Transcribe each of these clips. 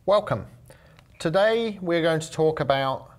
Welcome. Today we're going to talk about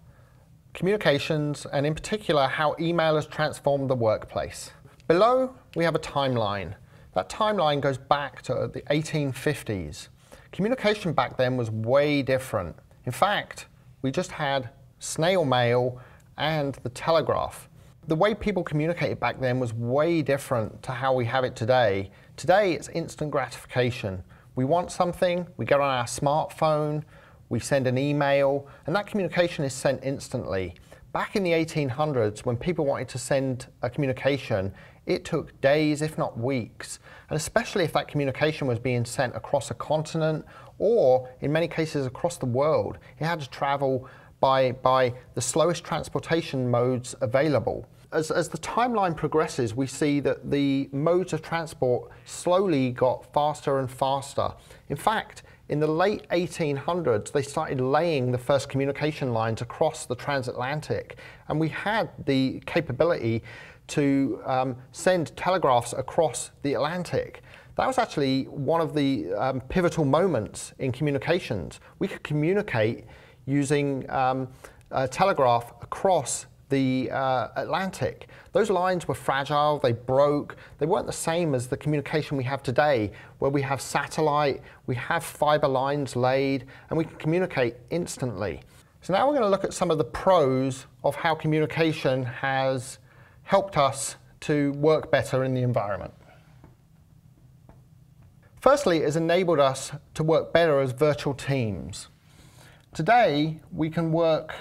communications and in particular how email has transformed the workplace. Below we have a timeline. That timeline goes back to the 1850s. Communication back then was way different. In fact, we just had snail mail and the telegraph. The way people communicated back then was way different to how we have it today. Today it's instant gratification. We want something, we get on our smartphone, we send an email, and that communication is sent instantly. Back in the 1800s, when people wanted to send a communication, it took days, if not weeks. And especially if that communication was being sent across a continent, or in many cases across the world, it had to travel by the slowest transportation modes available. As the timeline progresses, we see that the modes of transport slowly got faster and faster. In fact, in the late 1800s, they started laying the first communication lines across the transatlantic, and we had the capability to send telegraphs across the Atlantic. That was actually one of the pivotal moments in communications. We could communicate using a telegraph across the Atlantic. Those lines were fragile, they broke, they weren't the same as the communication we have today, where we have satellite, we have fiber lines laid, and we can communicate instantly. So now we're going to look at some of the pros of how communication has helped us to work better in the environment. Firstly, it has enabled us to work better as virtual teams. Today, we can work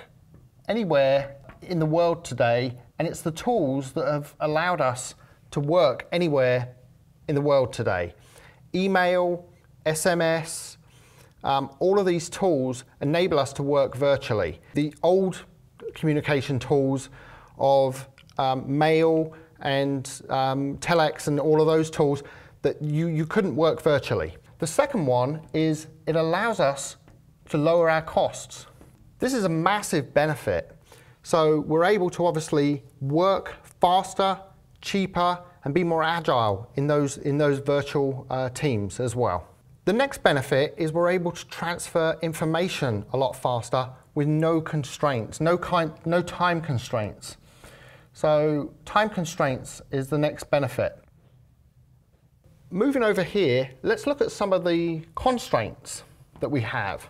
anywhere in the world today, and it's the tools that have allowed us to work anywhere in the world today. Email, SMS, all of these tools enable us to work virtually. The old communication tools of mail and telex and all of those tools, that you couldn't work virtually. The second one is it allows us to lower our costs. This is a massive benefit. So we're able to obviously work faster, cheaper, and be more agile in those virtual teams as well. The next benefit is we're able to transfer information a lot faster with no constraints, no time constraints. So time constraints is the next benefit. Moving over here, let's look at some of the constraints that we have.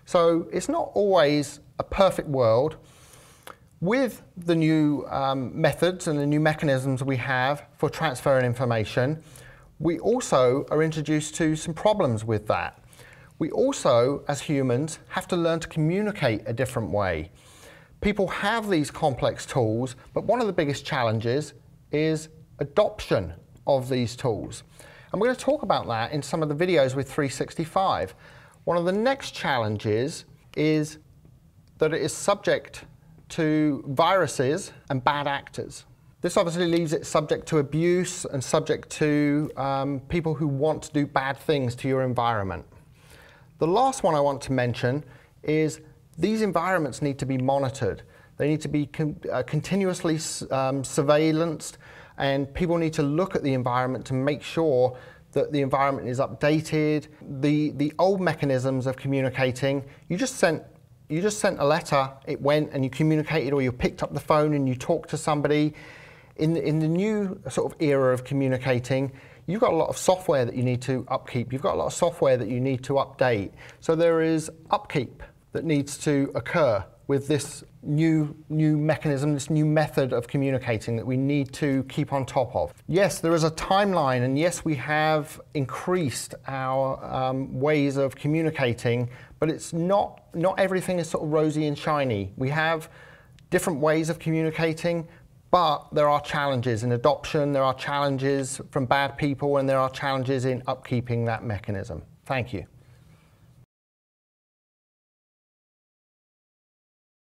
So it's not always a perfect world. With the new methods and the new mechanisms we have for transferring information, we also are introduced to some problems with that. We also, as humans, have to learn to communicate a different way. People have these complex tools, but one of the biggest challenges is adoption of these tools. And we're going to talk about that in some of the videos with 365. One of the next challenges is that it is subject to viruses and bad actors. This obviously leaves it subject to abuse and subject to people who want to do bad things to your environment. The last one I want to mention is these environments need to be monitored. They need to be continuously surveillanced, and people need to look at the environment to make sure that the environment is updated. The old mechanisms of communicating, you just sent a letter, it went and you communicated, or you picked up the phone and you talked to somebody. In the new sort of era of communicating, you've got a lot of software that you need to upkeep. You've got a lot of software that you need to update. So there is upkeep that needs to occur with this new mechanism, this new method of communicating that we need to keep on top of. Yes, there is a timeline, and yes, we have increased our ways of communicating, but it's not everything is sort of rosy and shiny. We have different ways of communicating, but there are challenges in adoption, there are challenges from bad people, and there are challenges in upkeeping that mechanism. Thank you.